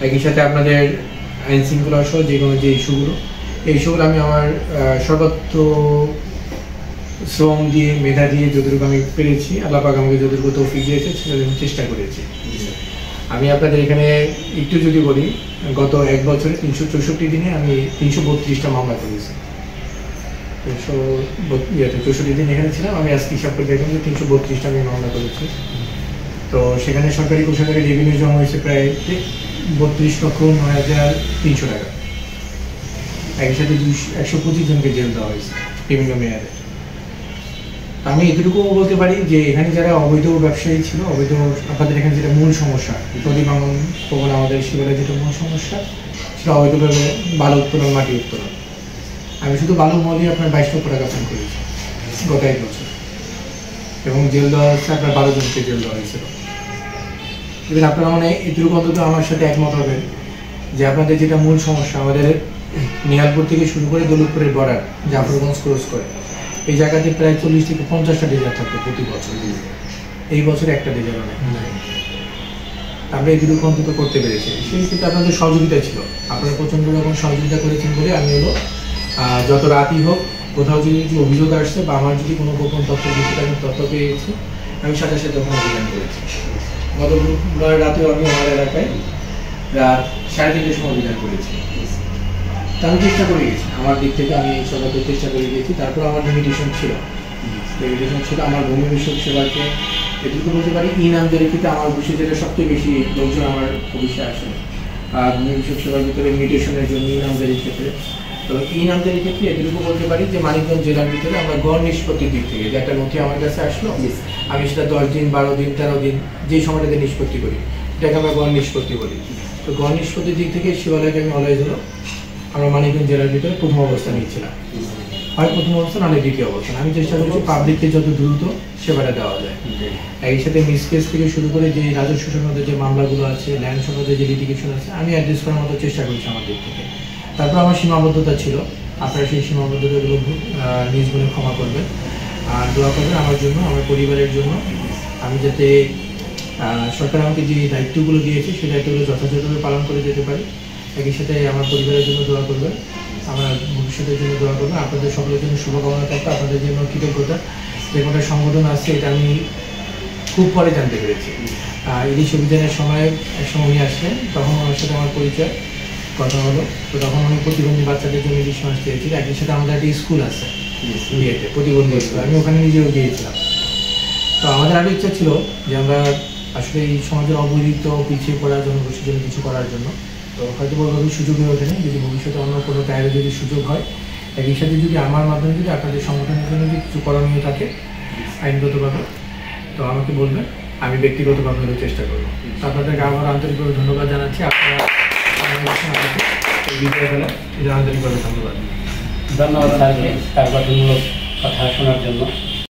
একই সাথে আপনাদের আইন শৃঙ্খলা সহ যে কোনো যে ইস্যুগুলো, এই ইস্যুগুলো আমি আমার সর্বত্র শ্রম দিয়ে মেধা দিয়ে যতটুকু আমি পেরেছি, আল্লাহ পাক আমাকে যতটুকু তৌফিক দিয়েছে সেটা আমি চেষ্টা করেছি। আমি আপনাদের এখানে একটু যদি বলি, গত 1 বছরে 364 দিনে আমি 332টা মামলা করেছি। 64 দিন এখানে ছিলাম, আমি আজকে হিসাব করে দেখলাম যে 332টা আমি মামলা করেছি। তো সেখানে সরকারি কোষাগারে রেভিনিউ জমা হয়েছে প্রায় 32,09,300 টাকা। একই সাথে 125 জনকে জেল দেওয়া হয়েছে বিভিন্ন মেয়াদে। আমি এটুকু বলতে পারি যে এখানে যারা অবৈধ ব্যবসায়ী ছিল, অবৈধ আপনাদের এখানে যেটা মূল সমস্যা, নদী ভাঙন প্রবণ আমাদের শিবারে যেটা মূল সমস্যা, সেটা অবৈধভাবে বালু উত্তোলন, মাটি উত্তোলন। আমি শুধু বালু মহলে আপনার 22 লক্ষ টাকা ফাইন করেছি গত 1 বছর, এবং জেল দেওয়া হচ্ছে আপনার 12 জনকে জেল দেওয়া হয়েছিল। এবার আপনারা মানে এটুকু অন্তত আমার সাথে একমত হবেন যে আপনাদের যেটা মূল সমস্যা, আমাদের নিহালপুর থেকে শুরু করে দৌলতপুরের বর্ডার জাফরগঞ্জ ক্রস করে এই জায়গাতে প্রায় 40 থেকে 50টা ডেজার থাকতো প্রতি বছর। এই বছর একটা ডেজারও নেই। আমরা এই দুটো অন্তত করতে পেরেছি, সেই ক্ষেত্রে আপনাদের সহযোগিতা ছিল। আপনারা প্রচণ্ড রকম সহযোগিতা করেছেন বলে আমি হলো যত রাতই হোক, কোথাও যদি অভিযোগ আসছে বা আমার যদি কোনো গোপন তথ্য দিতে আমি তথ্য পেয়েছি, আমি সাথে সাথে তখন অভিযান করেছি। গত রাতেও আমি আমার এলাকায় রাত 3:30টার সময় অভিযান করেছি। তা আমি চেষ্টা করে গেছি, আমার দিক থেকে আমি সবাইকে চেষ্টা করে গিয়েছি। তারপর আমার লিমিটেশন ছিল, আমার ভূমি বিষয়ক সেবাকে এটুকু বলতে পারি ইনামদারিতে আমার অফিসে যেটা সবচেয়ে বেশি লোকজন আমার অফিসে আসে। আর ভূমি বিষয়ক সেবার ভিতরে মিউটেশনের জন্য ইনামদারির ক্ষেত্রে, তো ইনামদারির ক্ষেত্রে এটুকু বলতে পারি যে মানিকগঞ্জ জেলার ভিতরে আমরা গড় নিষ্পত্তির দিক থেকে যে একটা নথি আমার কাছে আসলো, আমি সেটা 10 দিন, 12 দিন, 13 দিন যেই সময়টাতে নিষ্পত্তি করি, এটাকে আমরা গড় নিষ্পত্তি বলি। তো গড় নিষ্পত্তির দিক থেকে শিবালয়কে আমি অলওয়েজ হলো আমরা মানিকগঞ্জ জেলার ভিতরে প্রথম অবস্থান নিচ্ছিলাম, হয় প্রথম অবস্থান নাহলে দ্বিতীয় অবস্থান। আমি চেষ্টা করছি পাবলিককে যত দ্রুত সেবাটা দেওয়া যায়। একই সাথে মিসকেস থেকে শুরু করে যে রাজস্ব সংক্রান্ত যে মামলাগুলো আছে, ল্যান্ড সংক্রান্ত যে লিটিগেশন আছে, আমি অ্যাড্রেস করার মতো চেষ্টা করছি আমার দিক থেকে। তারপর আমার সীমাবদ্ধতা ছিল, আপনারা সেই সীমাবদ্ধতাগুলো নিজ গুণে ক্ষমা করবেন আর দোয়া করবেন আমার জন্য, আমার পরিবারের জন্য। আমি যাতে সরকার আমাকে যে দায়িত্বগুলো দিয়েছে সেই দায়িত্বগুলো যথাযথভাবে পালন করে যেতে পারি। একই সাথে আমার পরিবারের জন্য দোয়া করবেন, আমার ভবিষ্যতের জন্য দোয়া করবেন। আপনাদের সকলের জন্য শুভকামনা থাকবে, আপনাদের জন্য কৃতজ্ঞতা। যে কোনো সংগঠন আছে এটা আমি খুব পরে জানতে পেরেছি। ইলিশ অভিযানের সময় একসময় উনি আসলেন, তখন ওনার সাথে আমার পরিচয় কথা হলো। তো তখন উনি প্রতিবন্ধী বাচ্চাদের জন্য ইলিশ মাছ চেয়েছিল। একই সাথে আমাদের একটা স্কুল আছে বিয়েতে, প্রতিবন্ধী স্কুল, আমি ওখানে নিজেও গিয়েছিলাম। তো আমাদের আরও ইচ্ছা ছিল যে আমরা আসলে এই সমাজের অবহেলিত পিছিয়ে পড়া জনগোষ্ঠীর জন্য কিছু করার জন্য। তো হয়তো বলভাবে সুযোগ হয়ে ওঠেনি, যদি ভবিষ্যতে অন্য কোনো টায়ারে যদি সুযোগ হয়, একই সাথে যদি আমার মাধ্যমে যদি আপনাদের সংগঠনের জন্য যদি কিছু করণীয় থাকে আইনগতভাবে, তো আমাকে বলবেন, আমি ব্যক্তিগতভাবে চেষ্টা করবো। আপনাদেরকে আবার আন্তরিকভাবে ধন্যবাদ জানাচ্ছি। আপনারা বিদায় বেলা আন্তরিকভাবে ধন্যবাদ। ধন্যবাদ স্যারকে তার গঠনমূলক কথা শোনার জন্য।